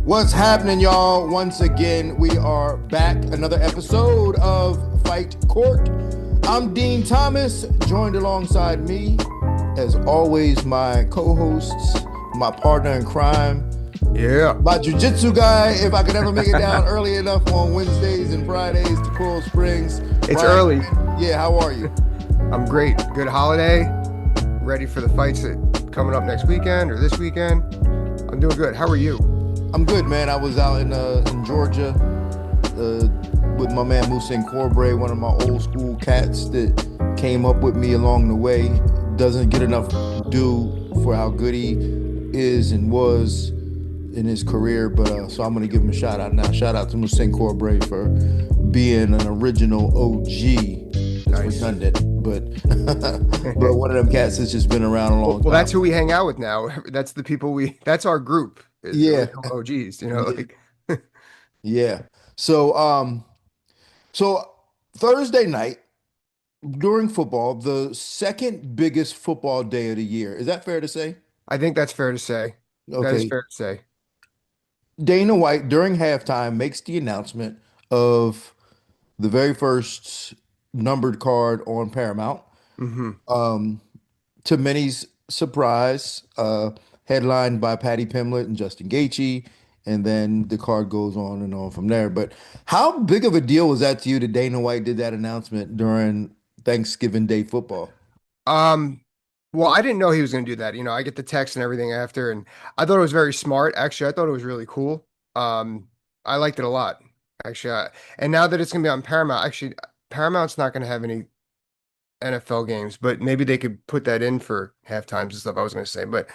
What's happening, y'all? Once again, we are back. Another episode of Fight Court. I'm Dean Thomas, joined alongside me, as always, my co-hosts, my partner in crime, Yeah, my jiu-jitsu guy, if I could ever make it down early enough on Wednesdays and Fridays to Coral Springs. it's Brian, early. yeah, how are you? I'm great. Good holiday. Ready for the fights that coming up next weekend or this weekend. I'm doing good. How are you? I'm good, man. I was out in Georgia with my man Musin Corbre, one of my old school cats that came up with me along the way. Doesn't get enough due for how good he is and was in his career, but so I'm gonna give him a shout out now. Shout out to Musin Corbre for being an original OG. It's Nice. redundant, but but one of them cats that's just been around a Well, long well, that's time. who we hang out with now. That's the people that's our group is Yeah, original OGs, yeah, like yeah. So so Thursday night during football, the second biggest football day of the year. Is that fair to say? I think that's fair to say. That is Okay. fair to say. Dana White during halftime makes the announcement of the very first numbered card on Paramount. Hmm. Um, to many's surprise, headlined by Paddy Pimblett and Justin Gaethje, and then the card goes on and on from there. But how big of a deal was that to you that Dana White did that announcement during Thanksgiving Day football? Um, well, I didn't know he was going to do that. I get the text and everything after, and I thought it was very smart. Actually, I thought it was really cool. Um, I liked it a lot. Actually, and now that it's going to be on Paramount, actually, Paramount's not going to have any NFL games, but maybe they could put that in for half times and stuff. I was going to say, but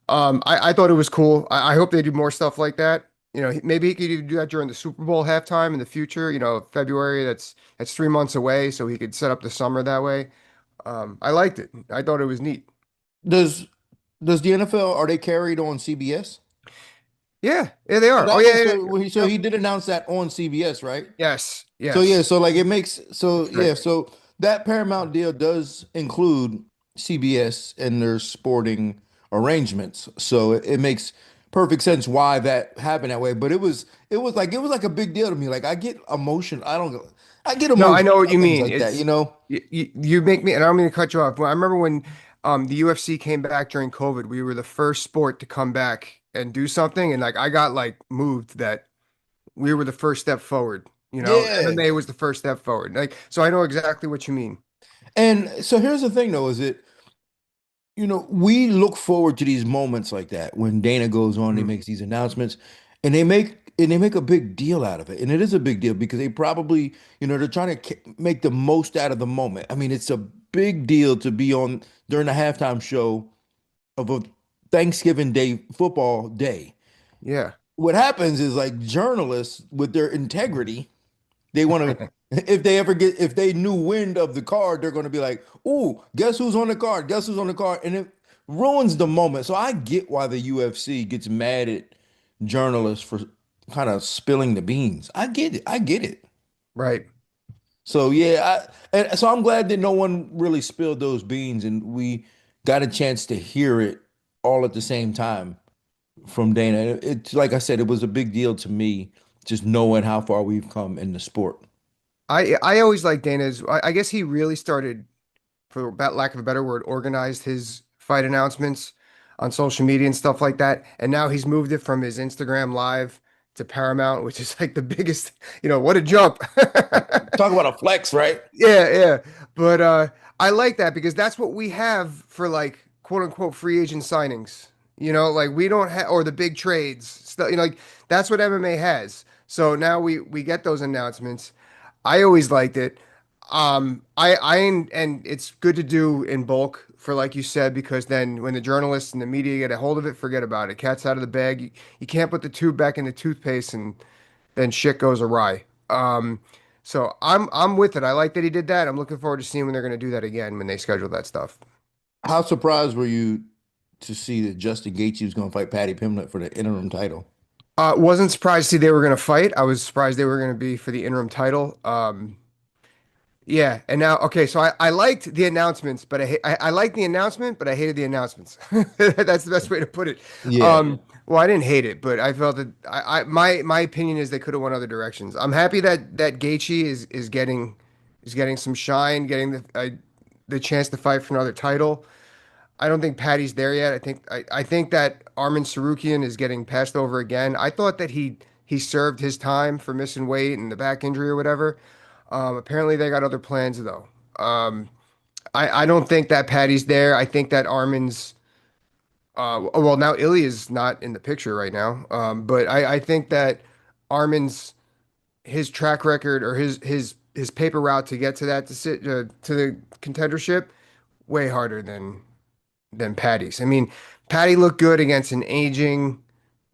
I thought it was cool. I hope they do more stuff like that. Maybe he could even do that during the Super Bowl halftime in the future. February. That's 3 months away, so he could set up the summer that way. I liked it. I thought it was neat. Does does the NFL are they carried on CBS? Yeah, yeah, they So are. Oh that yeah, was yeah, so he so yep. he did announce that on CBS, right? Yes, So yeah, yes. so like it makes so That's yeah, right. so that Paramount deal does include CBS and their sporting arrangements. So it makes perfect sense why that happened that way. But it was like a big deal to me. Like I get No, I emotional know what about you things mean. like that, you know? You make me, and I don't mean to cut you off. Well, I remember when the UFC came back during COVID, we were the first sport to come back and do something, and like I got like moved that we were the first step forward. Yeah. MMA was the first step forward. Like, so I know exactly what you mean. And so here's the thing though, is it we look forward to these moments like that when Dana goes on, he Mhm. makes these announcements, and they make a big deal out of it. And it is a big deal because they probably, they're trying to make the most out of the moment. I mean, it's a big deal to be on during the halftime show of a Thanksgiving Day football day. Yeah. What happens is like journalists with their integrity, they want to, if they knew wind of the card, they're going to be like, "Ooh, guess who's on the card? Guess who's on the card?" And it ruins the moment. So I get why the UFC gets mad at journalists for kind of spilling the beans. I get it. I get it. Right. So yeah, and so I'm glad that no one really spilled those beans, and we got a chance to hear it all at the same time from Dana. It's like I said, it was a big deal to me just knowing how far we've come in the sport. I always like Dana's. I guess he really started, for lack of a better word, organized his fight announcements on social media and stuff like that. And now he's moved it from his Instagram live to Paramount, which is like the biggest, what a jump. Talk about a flex, right? Yeah, yeah. But I like that because that's what we have for like quote unquote free agent signings. Like we don't have, or the big trades stuff, like that's what MMA has. So now we get those announcements. I always liked it. And it's good to do in bulk for, like you said, because then when the journalists and the media get a hold of it, forget about it. Cat's out of the bag. You can't put the tube back in the toothpaste and then shit goes awry. So I'm with it. I like that he did that. I'm looking forward to seeing when they're going to do that again when they schedule that stuff. How surprised were you to see that Justin Gaethje was going to fight Paddy Pimblett for the interim title? Wasn't surprised to see they were going to fight. I was surprised they were going to be for the interim title. Yeah, and now okay, so I liked the announcements, but I liked the announcement, but I hated the announcements. That's the best way to put it. Yeah. Well, I didn't hate it, but I felt that my opinion is they could have went other directions. I'm happy that Gaethje is getting some shine, getting the chance to fight for another title. I don't think Paddy's there yet. I think that Arman Tsarukyan is getting passed over again. I thought that he served his time for missing weight and the back injury or whatever. Apparently they got other plans though. Um, I don't think that Paddy's there. I think that Armin's well now Ilya's not in the picture right now. But I think that Armin's his track record or his paper route to get to that to the contendership way harder than Paddy's. I mean, Paddy looked good against an aging,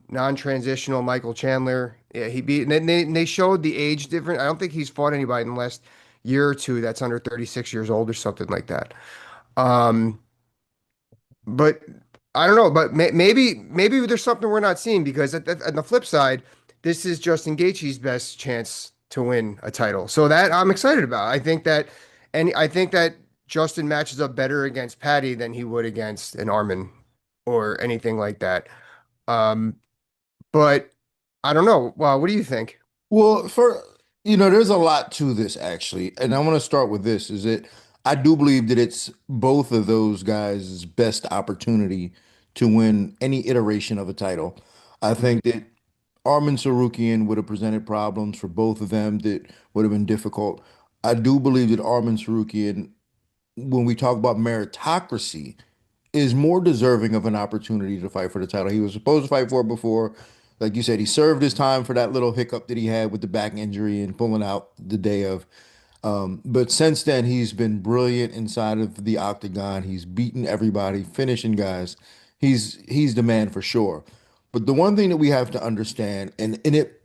non-transitional Michael Chandler. Yeah, he beat. And they showed the age difference. I don't think he's fought anybody in the last year or two that's under 36 years old or something like that. Um, but I don't know. But maybe there's something we're not seeing because on the flip side, this is Justin Gaethje's best chance to win a title. So that I'm excited about. I think that Justin matches up better against Paddy than he would against an Arman or anything like that. Um, but I don't know. Well, what do you think? Well, there's a lot to this actually, and I want to start with this: is that I do believe that it's both of those guys' best opportunity to win any iteration of a title. I think that Arman Tsarukyan would have presented problems for both of them that would have been difficult. I do believe that Arman Tsarukyan, when we talk about meritocracy, is more deserving of an opportunity to fight for the title. He was supposed to fight for it before. Like you said, he served his time for that little hiccup that he had with the back injury and pulling out the day of. But since then, he's been brilliant inside of the octagon. He's beaten everybody, finishing guys. He's the man for sure. But the one thing that we have to understand, and it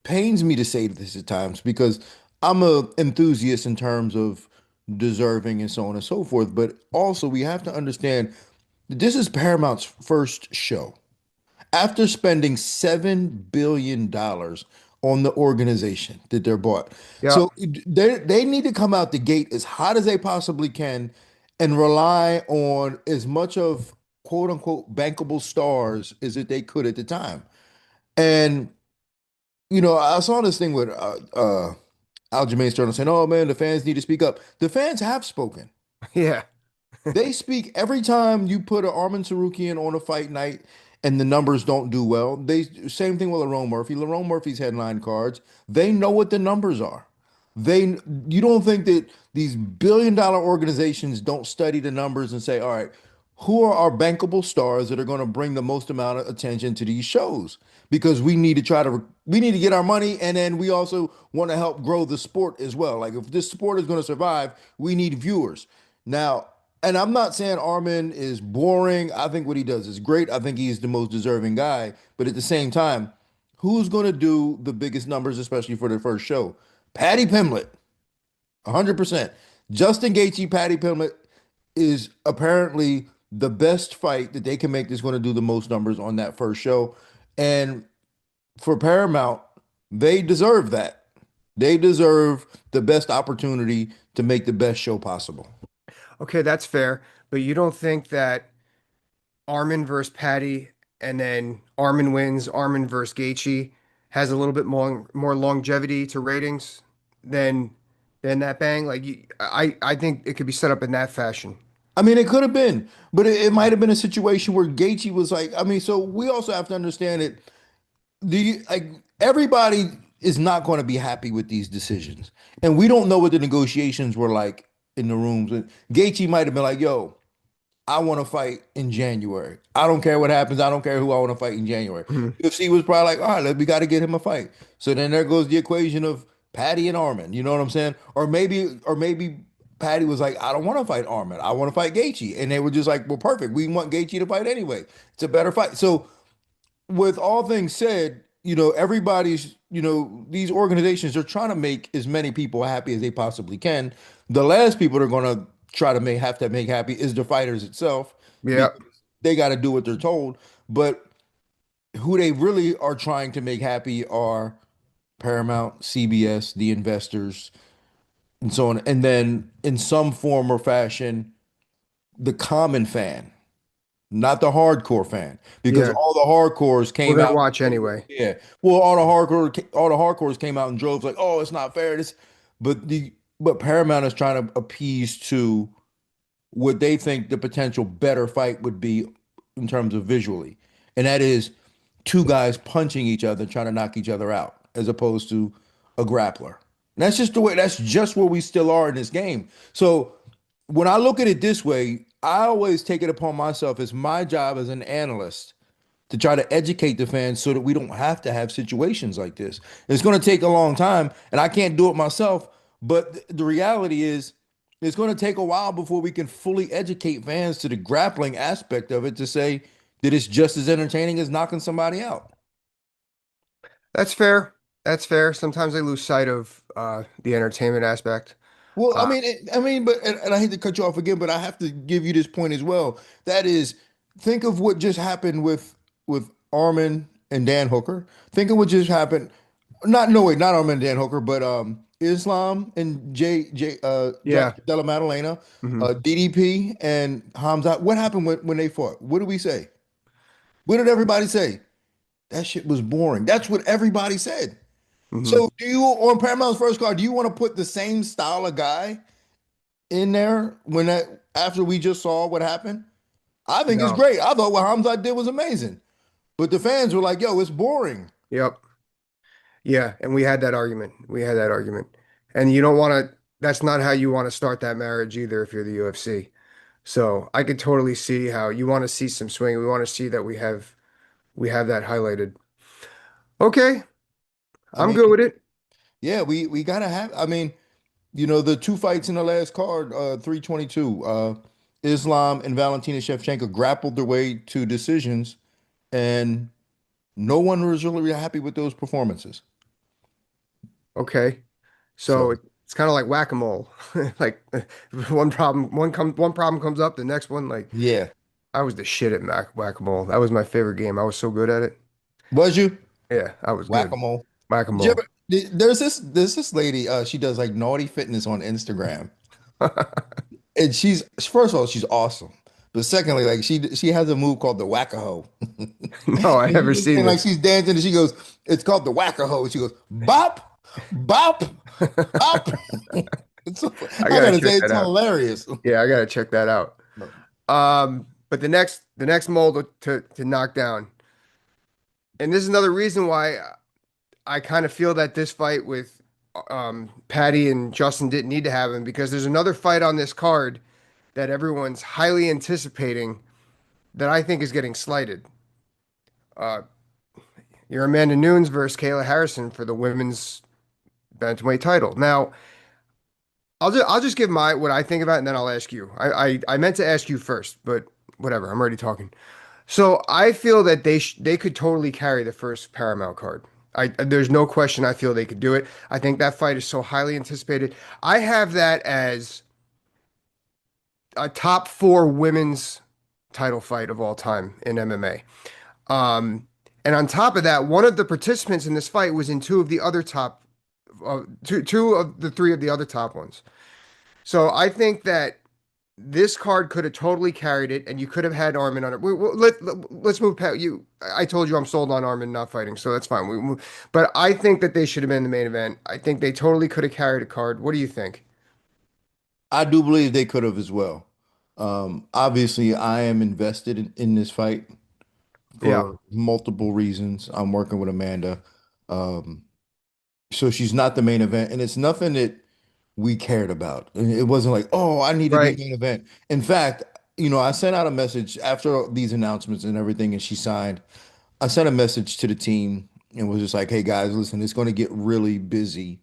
pains me to say this at times because I'm a enthusiast in terms of deserving and so on and so forth. But also we have to understand that this is Paramount's first show after spending $7 billion on the organization that they're bought. Yeah. So they need to come out the gate as hot as they possibly can and rely on as much of quote unquote bankable stars as that they could at the time. And I saw this thing with Aljamain Sterling saying, "Oh man, the fans need to speak up." The fans have spoken. Yeah. They speak every time you put an Arman Tsarukyan on a fight night and the numbers don't do well. They same thing with Lerone Murphy. Lerone Murphy's headline cards. They know what the numbers are. They You don't think that these billion-dollar organizations don't study the numbers and say, all right, who are our bankable stars that are going to bring the most amount of attention to these shows? Because we need to get our money and then we also want to help grow the sport as well. Like if this sport is going to survive, we need viewers. Now, and I'm not saying Armin is boring. I think what he does is great. I think he's the most deserving guy. But at the same time, who's going to do the biggest numbers, especially for the first show? Paddy Pimblett, 100%. Justin Gaethje, Paddy Pimblett is apparently the best fight that they can make that's going to do the most numbers on that first show. And for Paramount, they deserve that. They deserve the best opportunity to make the best show possible. Okay, that's fair. But you don't think that Armin versus Paddy and then Armin wins, Armin versus Gaethje has a little bit more longevity to ratings than than that bang? I think it could be set up in that fashion. I mean, it could have been, but it might have been a situation where Gaethje was like, I mean, so we also have to understand that like everybody is not going to be happy with these decisions, and we don't know what the negotiations were like in the rooms. And Gaethje might have been like, "Yo, I want to fight in January. I don't care what happens. I don't care who I want to fight in January." Mhm. UFC was probably like, "All right, we got to get him a fight." So then there goes the equation of Paddy and Arman. You know what I'm saying? Or maybe Paddy was like, "I don't want to fight Arman. I want to fight Gaethje," and they were just like, "Well, perfect. We want Gaethje to fight anyway. It's a better fight." So with all things said, everybody's, these organizations are trying to make as many people happy as they possibly can. The last people that are going to try to have to make happy is the fighters itself Yeah. because they got to do what they're told. But who they really are trying to make happy are Paramount, CBS, the investors, and so on. And then in some form or fashion, the common fan, not the hardcore fan, because Yeah, all the hardcores we're came gonna out. watch anyway. Yeah, well, all the hardcores came out in droves, like, oh, it's not fair. This, but Paramount is trying to appease to what they think the potential better fight would be in terms of visually, and that is two guys punching each other, trying to knock each other out, as opposed to a grappler. And that's just the way. That's just where we still are in this game. So when I look at it this way, I always take it upon myself as my job as an analyst to try to educate the fans so that we don't have to have situations like this. It's going to take a long time, and I can't do it myself. But the reality is, it's going to take a while before we can fully educate fans to the grappling aspect of it to say that it's just as entertaining as knocking somebody out. That's fair. That's fair. Sometimes I lose sight of the entertainment aspect. Well, Uh, but and I hate to cut you off again, but I have to give you this point as well. That is, think of what just happened with Arman and Dan Hooker. Think of what just happened. Not no wait, not Arman and Dan Hooker, but Islam and yeah. Della Maddalena, Hmm. DDP and Hamza. What happened when they fought? What did we say? What did everybody say? That shit was boring. That's what everybody said. Hmm. So do you on Paramount's first card, do you want to put the same style of guy in there when that after we just saw what happened? I think it's No. great. I thought what Hamza did was amazing. But the fans were like, yo, it's boring. Yep. Yeah, and we had that argument. We had that argument. And you don't want to, that's not how you want to start that marriage either if you're the UFC. So I could totally see how you want to see some swing. We want to see that we have that highlighted. Okay, I I'm mean, good with it. yeah, we gotta have the two fights in the last card, 322, Islam and Valentina Shevchenko grappled their way to decisions, and no one was really happy with those performances. Okay. So So it's kind of like whack-a-mole. Like one problem comes up, the next one like yeah. I was the shit at whack-a-mole. That was my favorite game. I was so good at it. Was you? Yeah, I was good. Whack-a-mole. Did you Whack-a-mole. ever, there's this lady, she does like naughty fitness on Instagram. And she's first of all, she's awesome. But secondly, like she has a move called the whack-a-hoe. No, I never seen And like this. she's dancing and she goes, it's called the whack-a-hoe. She goes, bop, bop, bop. It's so, I I gotta gotta check say, that it's out. hilarious. Yeah, I gotta check that out. But the next mold to knock down, and this is another reason why I kind of feel that this fight with Paddy and Justin didn't need to happen because there's another fight on this card that everyone's highly anticipating that I think is getting slighted. Uh, your Amanda Nunes versus Kayla Harrison for the women's bantamweight title. Now, I'll just give my what I think about it, and then I'll ask you. I meant to ask you first, but whatever. I'm already talking. So I feel that they could totally carry the first Paramount card. There's no question. I feel they could do it. I think that fight is so highly anticipated. I have that as a top four women's title fight of all time in MMA. And on top of that, one of the participants in this fight was in two of the three of the other top ones. So I think that this card could have totally carried it, and you could have had Arman on it. Let's move past you. I told you I'm sold on Arman not fighting, so that's fine. But I think that they should have been in the main event. I think they totally could have carried a card. What do you think? I do believe they could have as well. Obviously, I am invested in this fight Yeah. for multiple reasons. I'm working with Amanda. Um, so she's not the main event, and it's nothing that we cared about. It wasn't like, oh, I need to be Right. main event. In fact, I sent out a message after these announcements and everything, and she signed. I sent a message to the team and was just like, hey guys, listen, it's going to get really busy,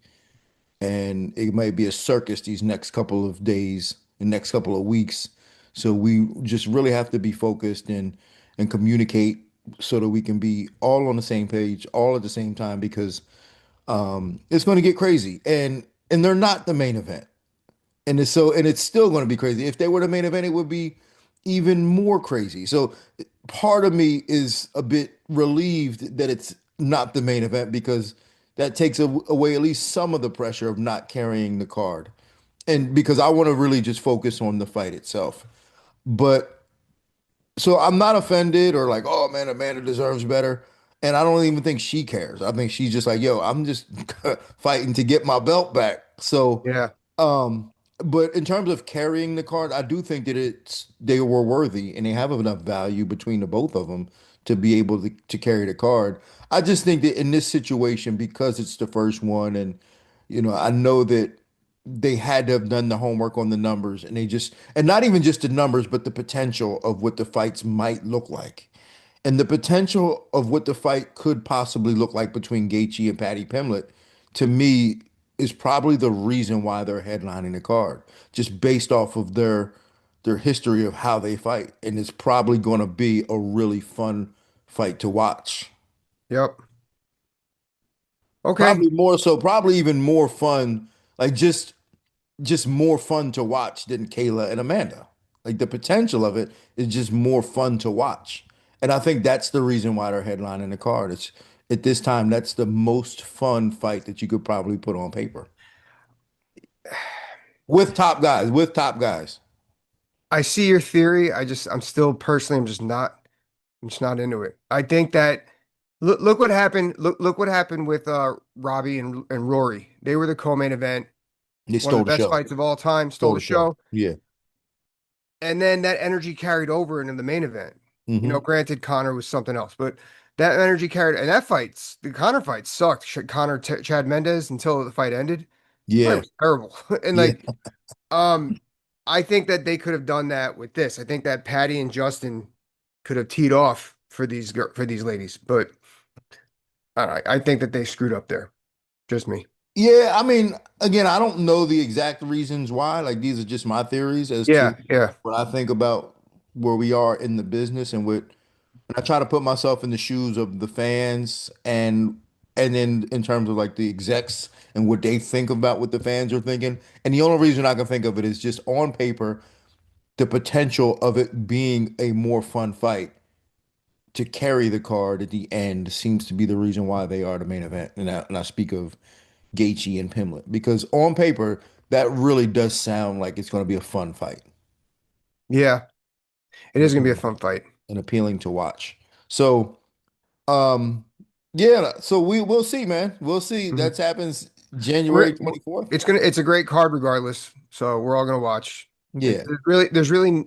and it might be a circus these next couple of days, the next couple of weeks. So we just really have to be focused and communicate so that we can be all on the same page, all at the same time, because it's going to get crazy, and they're not the main event, and it's still going to be crazy. If they were the main event, it would be even more crazy. So part of me is a bit relieved that it's not the main event because that takes away at least some of the pressure of not carrying the card. and because I want to really just focus on the fight itself. But so I'm not offended or like, oh man, Amanda deserves better. And I don't even think she cares. I think she's just like, yo, I'm just fighting to get my belt back. So, Yeah. um, but in terms of carrying the card, I do think that they were worthy and they have enough value between the both of them to be able to carry the card. I just think that in this situation, because it's the first one, and I know that they had to have done the homework on the numbers, and and not even just the numbers, but the potential of what the fights might look like. And the potential of what the fight could possibly look like between Gaethje and Paddy Pimblett, to me, is probably the reason why they're headlining the card, just based off of their history of how they fight. And it's probably going to be a really fun fight to watch. Yep. Okay. Probably more so, probably even more fun, like just more fun to watch than Kayla and Amanda. Like the potential of it is just more fun to watch. And I think that's the reason why they're headlining the card. It's at this time, that's the most fun fight that you could probably put on paper with top guys. I see your theory. I'm still personally, I'm just not into it. I think that look what happened. Look what happened with Robbie and Rory. They were the co-main event, They one of the stole the best show. fights of all time, stole Stole the the show. show. Yeah. And then that energy carried over into the main event. Hmm. Granted, Connor was something else, but that energy carried, and the Connor fight sucked. Connor Chad Mendez until the fight ended. The fight Yeah. was terrible. And Yeah. um, I think that they could have done that with this. I think that Patty and Justin could have teed off for for these ladies, but I think that they screwed up there. Just me. Yeah. I mean, again, I don't know the exact reasons why. Like these are just my theories as to Yeah, yeah, what I think about where we are in the business and what. And I try to put myself in the shoes of the fans and then in terms of like the execs and what they think about what the fans are thinking. And the only reason I can think of it is just on paper, the potential of it being a more fun fight to carry the card at the end seems to be the reason why they are the main event. And I speak of Gaethje and Pimblett because on paper, that really does sound like it's going to be a fun fight yeah. It is gonna be a fun fight. and appealing to watch. So, Um, yeah, so we'll see, man. We'll see. Mhm. That happens We're January 24th. it's a great card regardless. So we're all gonna watch. Yeah. There's really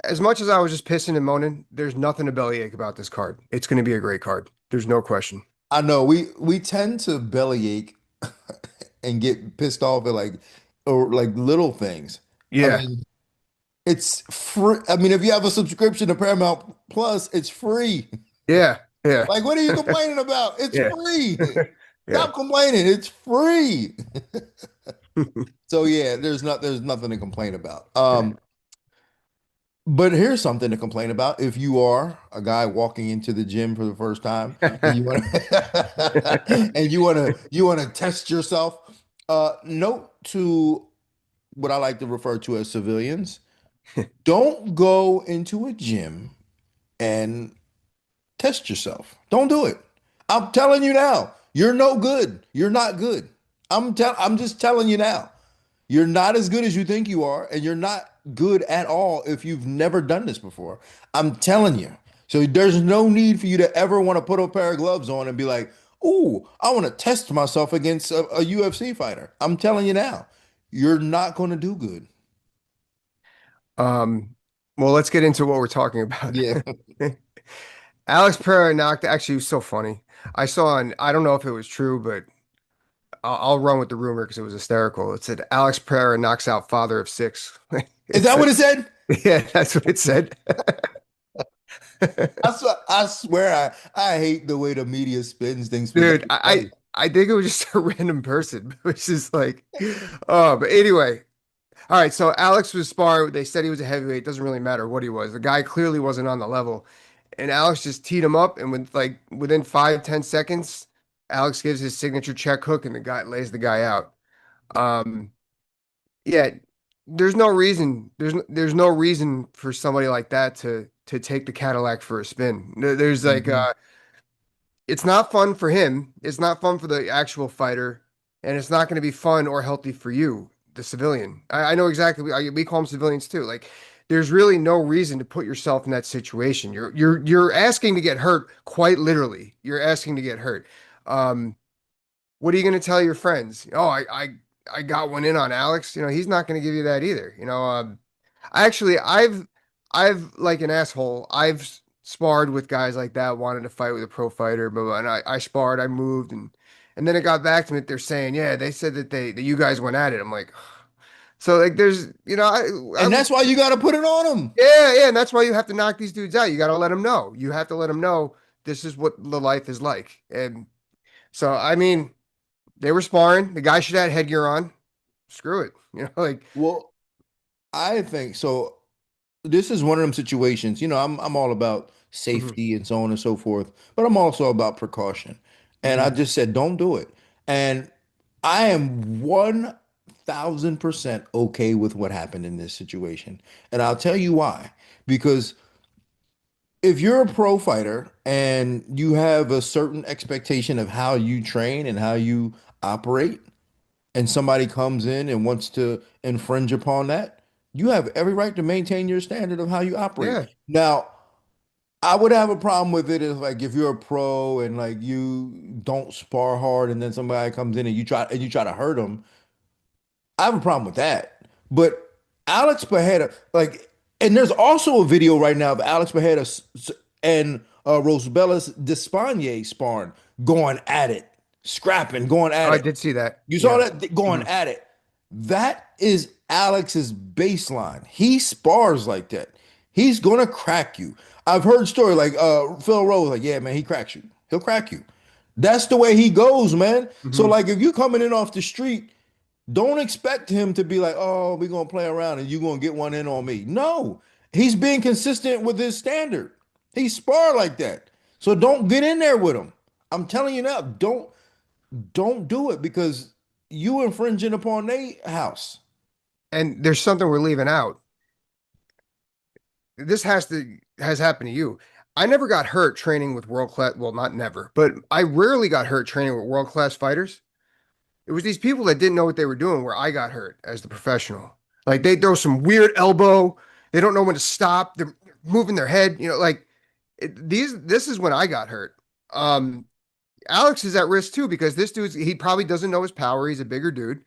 as much as I was just pissing and moaning, there's nothing to bellyache about this card. It's gonna be a great card. There's no question. I know we tend to bellyache and get pissed off at like little things. I Yeah, mean, it's free. I mean, if you have a subscription to Paramount Plus, it's free. yeah, yeah, Like, what are you complaining about? It's yeah, free. yeah. Stop complaining. It's free. So yeah, there's nothing to complain about. But here's something to complain about. If you are a guy walking into the gym for the first time and you want to and you want to test yourself, note to what I like to refer to as civilians, don't go into a gym and test yourself. Don't do it. I'm telling you now, you're no good. You're not good. I'm just telling you now. You're not as good as you think you are, and you're not good at all if you've never done this before. I'm telling you. So there's no need for you to ever want to put a pair of gloves on and be like, "Ooh, I want to test myself against a UFC fighter." I'm telling you now, you're not going to do good. Um, well, let's get into what we're talking about. Yeah. Alex Pereira knocked, actually, it was so funny. I don't know if it was true, but I'll run with the rumor because it was hysterical. It said Alex Pereira knocks out father of six. Is It that said, what it said? yeah, that's what it said. I swear I hate the way the media spins things, but that Dude, is funny. I think it was just a random person, which is like, oh, but anyway. All right, so Alex was sparring. They said he was a heavyweight. Doesn't really matter what he was. The guy clearly wasn't on the level. And Alex just teed him up, and within 5, 10 seconds, Alex gives his signature check hook, and the guy lays the guy out. Um, yeah, there's no reason for somebody like that to take the Cadillac for a spin. There's Mhm. it's not fun for him. It's not fun for the actual fighter, and it's not going to be fun or healthy for you. the civilian. I know exactly. We call them civilians too. Like, there's really no reason to put yourself in that situation. You're asking to get hurt, quite literally. You're asking to get hurt. Um, what are you going to tell your friends? Oh, I got one in on Alex. He's not going to give you that either. I've like an asshole. I've sparred with guys like that, wanted to fight with a pro fighter, blah, blah, and I sparred, I moved, and then it got back to me that they're saying, yeah, they said that you guys went at it. I'm like, so like there's, I And would, that's why you got to put it on them. yeah, yeah, and that's why you have to knock these dudes out. You got to let them know. You have to let them know this is what the life is like. And so, I mean, they were sparring. The guy should have had headgear on. Screw it. Like, Well, I think so. This is one of them situations. I'm all about mhm. safety and so on and so forth, but I'm also about precaution. And I Mhm. just said, don't do it. And I am 1,000% okay with what happened in this situation. And I'll tell you why. Because if you're a pro fighter and you have a certain expectation of how you train and how you operate, and somebody comes in and wants to infringe upon that, you have every right to maintain your standard of how you operate. Yeah. Now, I would have a problem with it if you're a pro and like you don't spar hard and then somebody comes in and you try to hurt them. I have a problem with that. But Alex Pereira, and there's also a video right now of Alex Pereira and Rosabella Despaigne sparring, going at it, scrapping, going Oh, at I it. did see that. You saw Yeah. that going Mhm. at it. That is Alex's baseline. He spars like that. He's gonna crack you. I've heard story like Phil Rose, like, yeah, man, he cracks you. He'll crack you. That's the way he goes, man. So Mhm. like if you coming in off the street, don't expect him to be like, oh, we're gonna play around and you're gonna get one in on me. No, he's being consistent with his standard. He spar like that. So don't get in there with him. I'm telling you now, don't do it because you infringing upon their house. And there's something we're leaving out. This has happened to you. I never got hurt training with world class. Well, not never, but I rarely got hurt training with world class fighters. It was these people that didn't know what they were doing where I got hurt as the professional. Like they throw some weird elbow. They don't know when to stop. They're moving their head. Like this is when I got hurt. Um, Alex is at risk too because he probably doesn't know his power. He's a bigger dude.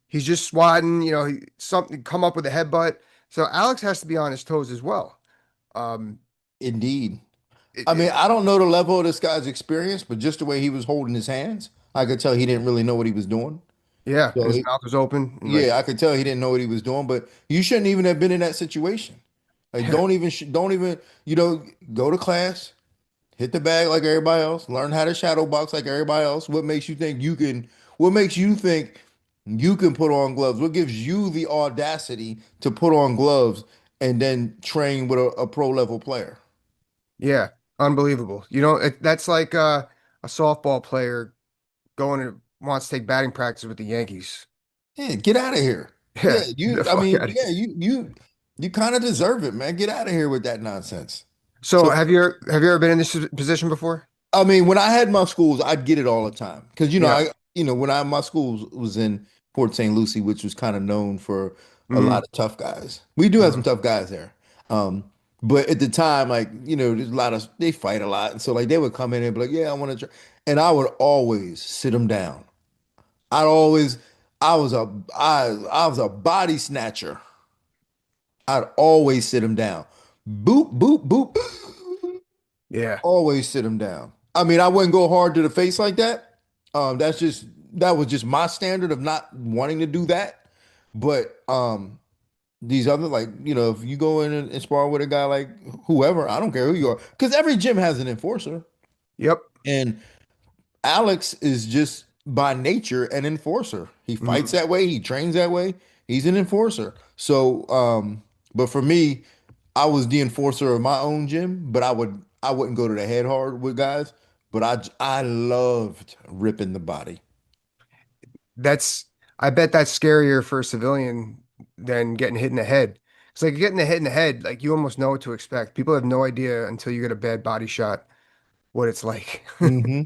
He's just swatting, something come up with a headbutt. So Alex has to be on his toes as well. Um, Indeed. it, I it, mean, I don't know the level of this guy's experience, but just the way he was holding his hands, I could tell he didn't really know what he was doing. yeah, and So his mouth was open and like, yeah, I could tell he didn't know what he was doing, but you shouldn't even have been in that situation. Like, yeah, don't even, go to class, hit the bag like everybody else, learn how to shadow box like everybody else. What makes you think you can put on gloves? What gives you the audacity to put on gloves and then train with a pro level player? yeah, unbelievable. That's like a softball player going to wants to take batting practice with the Yankees. Yeah, get out of here. Yeah, Yeah, the I fuck mean, out of yeah, here. you kind of deserve it, man. Get out of here with that nonsense. So So have you ever been in this position before? I mean, when I had my schools, I'd get it all the time because Yeah. when my schools was in Port St. Lucie, which was kind of known for a lot Hmm. of tough guys. We do have some Hmm. tough guys there, um, but at the time, like there's a lot of they fight a lot, and so like they would come in and be like, "Yeah, I want to," and I would always sit them down. I'd always, I was a body snatcher. I'd always sit them down. Boop, boop, boop. Yeah. Always sit him down. I mean, I wouldn't go hard to the face like that. That was just my standard of not wanting to do that. But these other if you go in and spar with a guy like whoever, I don't care who you are, because every gym has an enforcer, Yep. and Alex is just by nature an enforcer. He fights Hmm. that way, he trains that way. He's an enforcer. So, but for me, I was the enforcer of my own gym, but I wouldn't go to the head hard with guys, but I loved ripping the body. That's I bet that's scarier for a civilian than getting hit in the head. It's like getting hit in the head, like you almost know what to expect. People have no idea until you get a bad body shot what it's like. Hmm.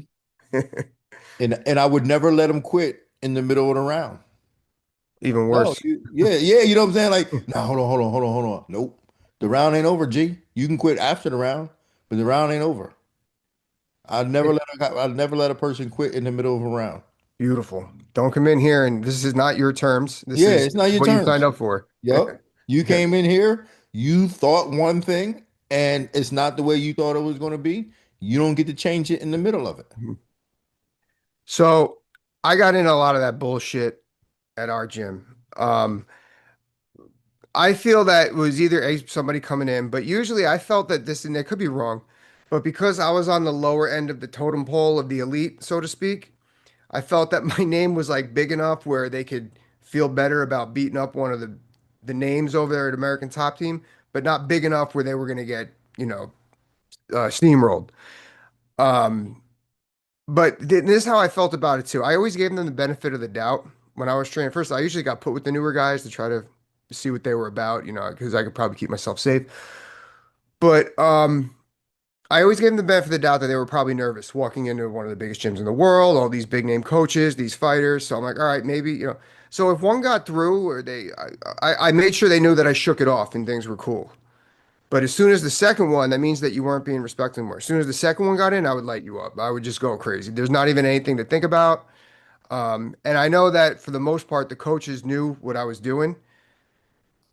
And I would never let him quit in the middle of the round. Even No, worse. yeah, you know what I'm saying? Like, no, hold on. Nope. The round ain't over, G. You can quit after the round, but the round ain't over. I'd never let a person quit in the middle of a round. Beautiful. Don't come in here and this is not your terms. This Yeah, is it's not your what you signed terms. up for. Yup. You came in here, you thought one thing, and it's not the way you thought it was going to be. You don't get to change it in the middle of it. So I got in a lot of that bullshit at our gym. I feel that it was either somebody coming in, but usually I felt that this, and I could be wrong, but because I was on the lower end of the totem pole of the elite, so to speak, I felt that my name was like big enough where they could feel better about beating up one of the names over there at American Top Team, but not big enough where they were going to get, steamrolled. Um, but this is how I felt about it too. I always gave them the benefit of the doubt when I was training. First, I usually got put with the newer guys to try to see what they were about, because I could probably keep myself safe. But I always gave them the benefit of the doubt that they were probably nervous walking into one of the biggest gyms in the world, all these big name coaches, these fighters. So I'm like, all right, maybe. So if one got through, or I made sure they knew that I shook it off and things were cool. But as soon as the second one, that means that you weren't being respected anymore. As soon as the second one got in, I would light you up. I would just go crazy. There's not even anything to think about. And I know that for the most part, the coaches knew what I was doing.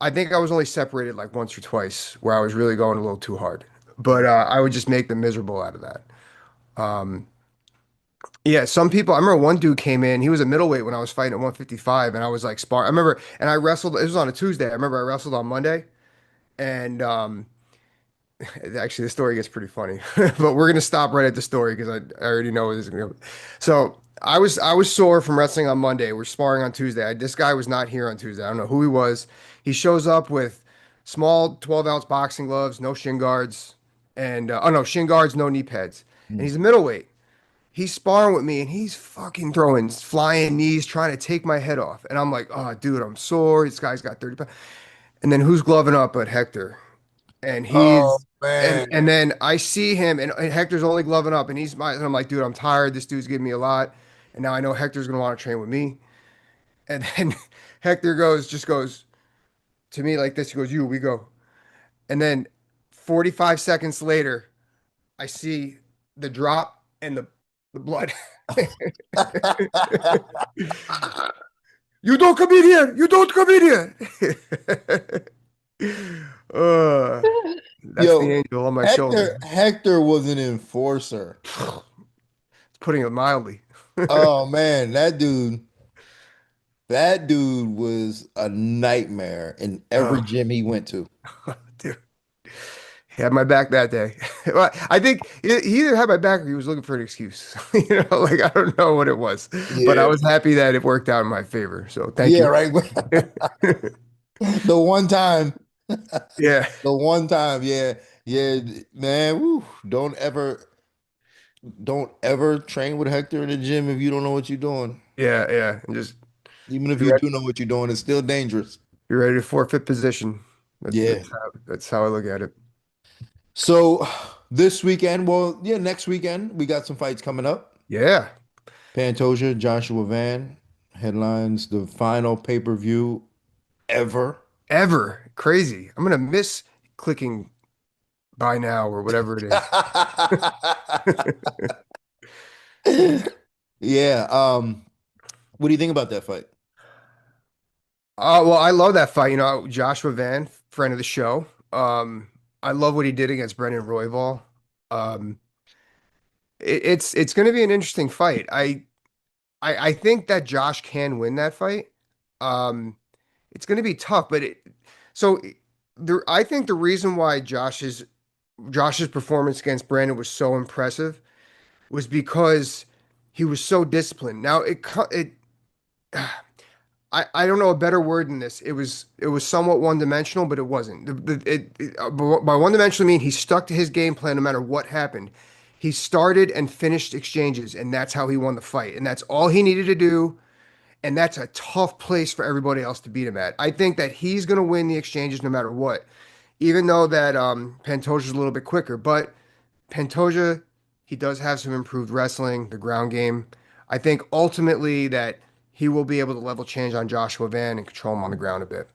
I think I was only separated like once or twice where I was really going a little too hard. But I would just make them miserable out of that. Um, yeah, some people, I remember one dude came in, he was a middleweight when I was fighting at 155, and I was like spar. I remember, and I wrestled, it was on a Tuesday. I remember I wrestled on Monday, and actually, the story gets pretty funny, but we're gonna stop right at the story because I already know where this is gonna go. So I was sore from wrestling on Monday. We're sparring on Tuesday. This guy was not here on Tuesday. I don't know who he was. He shows up with small 12-ounce boxing gloves, no shin guards, and oh no, shin guards, no knee pads, and Mm. he's a middleweight. He's sparring with me, and he's fucking throwing flying knees, trying to take my head off. And I'm like, oh, dude, I'm sore. This guy's got 30 pounds. And then who's gloving up but Hector? And Oh he's man. and then I see him and Hector's only gloving up and and I'm like, dude, I'm tired. This dude's giving me a lot. And now I know Hector's gonna want to train with me. And then Hector just goes to me like this. He goes, you, we go. And then 45 seconds later, I see the drop and the blood. You don't come in here. You don't come in here. uh, that's the Yo, angel on my shoulder. Hector was an enforcer. Putting it mildly. Oh man, that dude was a nightmare in every Oh, gym he went to. dude, he had my back that day. Well, I think he either had my back or he was looking for an excuse. Like I don't know what it was, but I Yeah. was happy that it worked out in my favor. So thank Yeah, you. right. The one time, Yeah, the one time, yeah, yeah, man. Woo, don't ever train with Hector in the gym if you don't know what you're doing. yeah, yeah. And just Even if be you ready, do know what you're doing, it's still dangerous. be ready to forfeit position. That's Yeah. that's how I look at it. So this weekend, well, yeah, next weekend we got some fights coming up. Yeah, Pantoja, Joshua Van headlines the final pay-per-view ever. ever crazy. I'm gonna miss clicking buy now or whatever it is. Yeah. What do you think about that fight? Well, I love that fight. Joshua Van, friend of the show. I love what he did against Brendan Royval. Um, it's going to be an interesting fight. I think that Josh can win that fight. Um, it's going to be tough, but so I think the reason why Josh's performance against Brandon was so impressive was because he was so disciplined. Now it I don't know a better word than this. It was somewhat one dimensional, but it wasn't. By one dimensional, I mean he stuck to his game plan no matter what happened. He started and finished exchanges, and that's how he won the fight. And that's all he needed to do. And that's a tough place for everybody else to beat him at. I think that he's going to win the exchanges no matter what, even though that Pantoja's a little bit quicker. But Pantoja, he does have some improved wrestling, the ground game. I think ultimately that he will be able to level change on Joshua Van and control him on the ground a bit.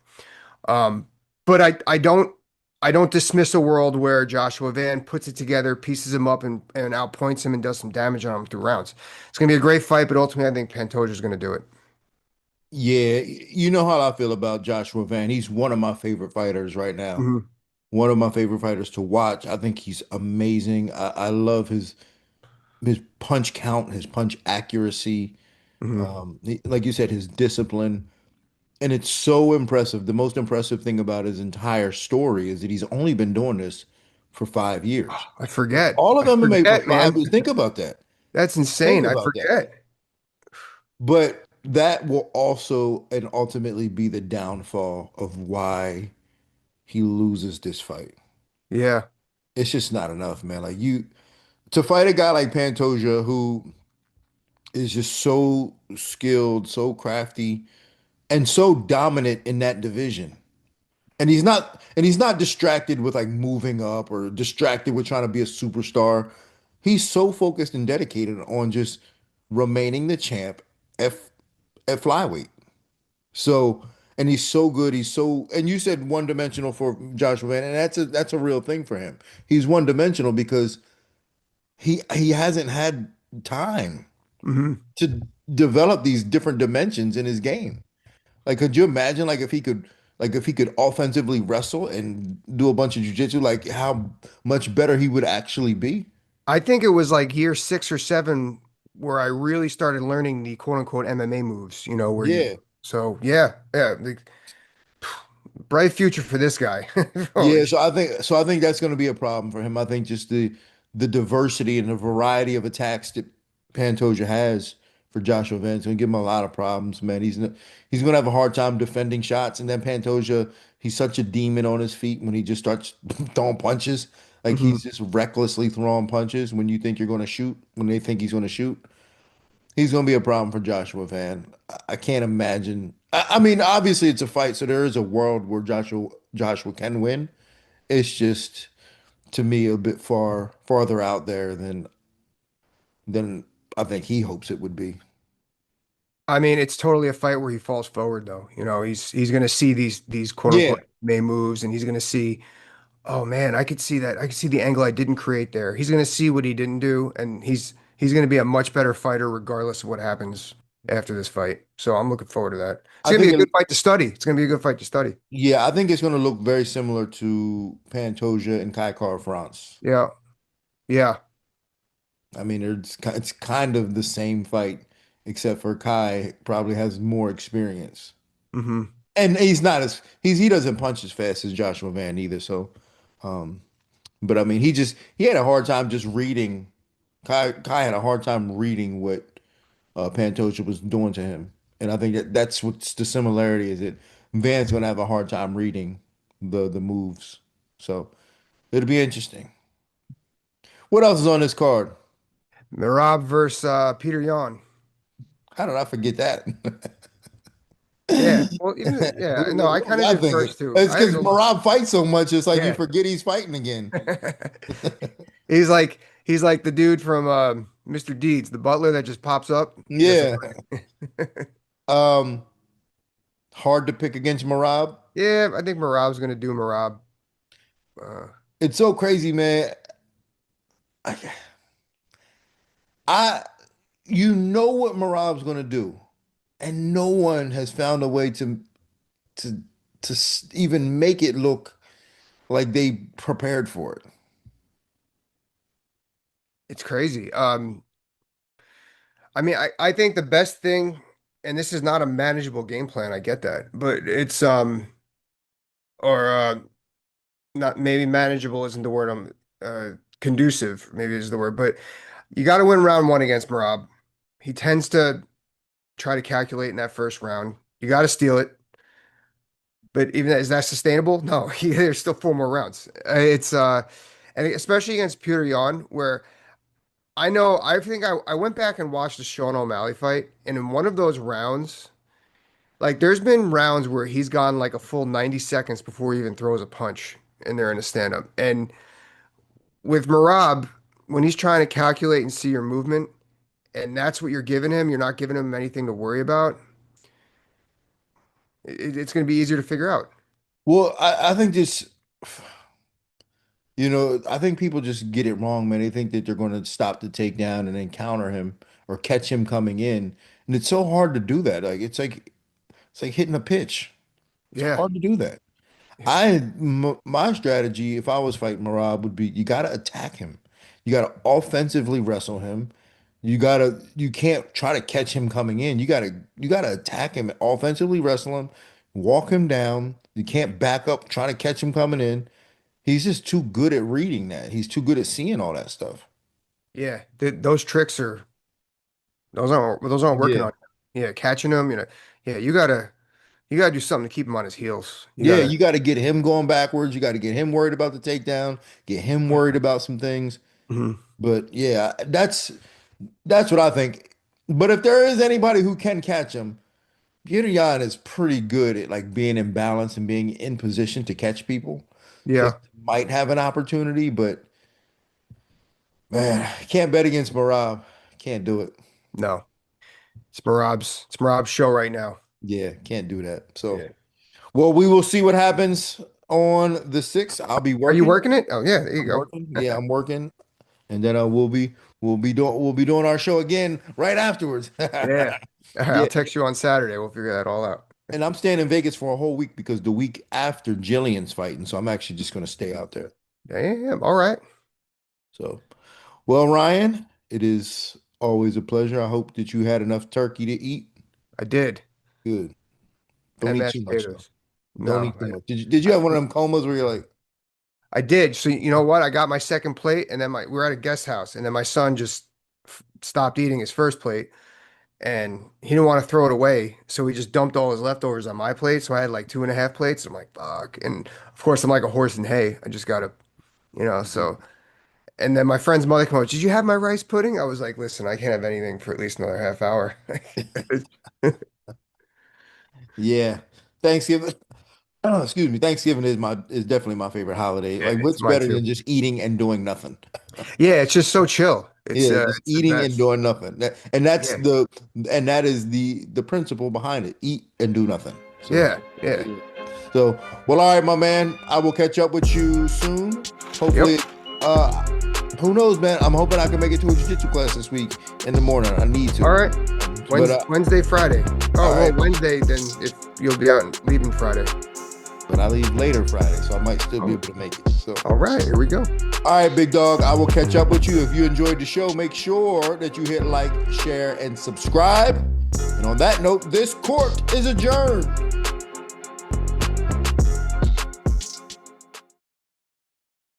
Um, but I don't dismiss a world where Joshua Van puts it together, pieces him up, and outpoints him and does some damage on him through rounds. It's gonna be a great fight, but ultimately I think Pantoja is gonna do it. Yeah, you know how I feel about Joshua Van. He's one of my favorite fighters right now. Hmm. One of my favorite fighters to watch. I think he's amazing. I love his punch count, his punch accuracy. Hmm. Like you said, his discipline. And it's so impressive. The most impressive thing about his entire story is that he's only been doing this for 5 years. I forget. All of I them are made for forget, five man. years. Think about that. That's Think insane. I about that. forget. But that will also and ultimately be the downfall of why he loses this fight. Yeah. It's just not enough, man. Like you to fight a guy like Pantoja who is just so skilled, so crafty, and so dominant in that division. And he's not distracted with like moving up or distracted with trying to be a superstar. He's so focused and dedicated on just remaining the champ at, at flyweight. So, and he's so good. And you said one dimensional for Joshua Van, and that's a real thing for him. He's one dimensional because he hasn't had time Hmm. to develop these different dimensions in his game. Like, could you imagine like if he could offensively wrestle and do a bunch of jujitsu, like how much better he would actually be? I think it was like year 6 or 7 where I really started learning the quote unquote MMA moves, where Yeah. so yeah, yeah, bright future for this guy. Holy Yeah, shit. so I think that's going to be a problem for him. I think just the diversity and the variety of attacks that Pantoja has for Joshua Van is going to give him a lot of problems, man. He's going to have a hard time defending shots, and then Pantoja, he's such a demon on his feet when he just starts throwing punches. Like Hmm. he's just recklessly throwing punches when you think you're going to shoot, when they think he's going to shoot. He's going to be a problem for Joshua Van. I can't imagine. I mean, obviously it's a fight, so there is a world where Joshua can win. It's just to me a bit farther out there than I think he hopes it would be. I mean, it's totally a fight where he falls forward though. He's gonna see these quote Yeah, unquote MMA moves, and he's gonna see, oh man, I could see that. I could see the angle I didn't create there. He's gonna see what he didn't do, and he's gonna be a much better fighter regardless of what happens after this fight. So I'm looking forward to that. It's I gonna be think a it, good fight to study. It's gonna be a good fight to study. yeah, I think it's going to look very similar to Pantoja and Kai France. Yeah. Yeah. I mean, it's kind of the same fight, except for Kai probably has more experience, Hmm. and he doesn't punch as fast as Joshua Van either. So, um, but I mean, he had a hard time just reading. Kai had a hard time reading what Pantoja was doing to him. And I think that's what's the similarity is that Van's gonna have a hard time reading the moves. So it'll be interesting. What else is on this card? Merab versus Petr Yan. How did I forget that? Yeah. Well, even yeah, no, I What kind was of I did thinking? first too. It's I had because to look. Merab fights so much, it's like you Yeah. forget he's fighting again. He's like the dude from Mr. Deeds, the butler that just pops up. That's Yeah. Um, hard to pick against Merab. yeah, I think Merab's gonna do Merab. Uh, It's so crazy, man. I, I you know what Merab's gonna do, and no one has found a way to even make it look like they prepared for it. it's crazy. I mean, I think the best thing, and this is not a manageable game plan, I get that, but it's or not maybe manageable isn't the word I'm conducive, maybe is the word, but you got to win round one against Merab. He tends to try to calculate in that first round. You got to steal it. But even is that sustainable? No, there's still 4 more rounds. And especially against Petr Yan, where I think I went back and watched the Sean O'Malley fight, and in one of those rounds, like there's been rounds where he's gone like a full 90 seconds before he even throws a punch, and they're in a stand-up. And with Merab, when he's trying to calculate and see your movement, and that's what you're giving him, you're not giving him anything to worry about. It's going to be easier to figure out. Well, I think just, I think people just get it wrong, man. They think that they're going to stop the takedown and then counter him or catch him coming in. And it's so hard to do that. It's like hitting a pitch. It's Yeah. hard to do that. My strategy, if I was fighting Merab, would be you got to attack him. You got to offensively wrestle him. You can't try to catch him coming in. You gotta attack him, offensively wrestle him, walk him down. You can't back up trying to catch him coming in. He's just too good at reading that. He's too good at seeing all that stuff. Yeah. Those tricks are those aren't working Yeah. on him. Yeah, catching him, yeah, you gotta do something to keep him on his heels. You Yeah, gotta you got to get him going backwards. You got to get him worried about the takedown, get him worried about some things. Mhm. But yeah, that's what I think. But if there is anybody who can catch him, Petr Yan is pretty good at like being in balance and being in position to catch people. So he Yeah. might have an opportunity, but man, can't bet against Merab. Can't do it. No. It's Merab's show right now. Yeah, can't do that. So, Yeah. well, we will see what happens on the 6th. I'll be Are you working. working it? Oh yeah, there you I'm go. working. Yeah, I'm working. And then we'll be doing our show again right afterwards. Yeah. All right, I'll Yeah, text you on Saturday. We'll figure that all out. and I'm staying in Vegas for a whole week because the week after Jillian's fighting, so I'm actually just gonna stay out there. Yeah, yeah, yeah. All right. So, well, Ryan, it is always a pleasure. I hope that you had enough turkey to eat. I did. Good. Don't And eat mashed too much though. potatoes. Don't No, eat too much. Did you have one of them comas where you're like, I did. So you know what? I got my second plate, and then we were at a guest house, and then my son just stopped eating his first plate, and he didn't want to throw it away, so he just dumped all his leftovers on my plate. So I had like two and a half plates. I'm like, fuck. And of course, I'm like a horse in hay. I just gotta, so. And then my friend's mother came out. Did you have my rice pudding? I was like, listen, I can't have anything for at least another half hour. yeah, Thanksgiving? Oh, excuse me. Thanksgiving is definitely my favorite holiday. Yeah, Like, it's what's mine better too. than just eating and doing nothing? Yeah, it's just so chill. It's Yeah, uh, just it's the eating and best. doing nothing. And that's Yeah, that is the principle behind it. Eat and do nothing. So, yeah, yeah. yeah. So, well, all right, my man. I will catch up with you soon. Yep. Hopefully, uh, who knows, man? I'm hoping I can make it to a jiu-jitsu class this week in the morning. I need to. All right. But Wednesday, Friday. Oh, all well, right, Wednesday, then if you'll be out leaving Friday. but I leave later Friday, so I might still be Oh, able to make it. So, all right, here we go. all right, big dog. I will catch up with you. If you enjoyed the show, make sure that you hit like, share, and subscribe. And on that note, this court is adjourned.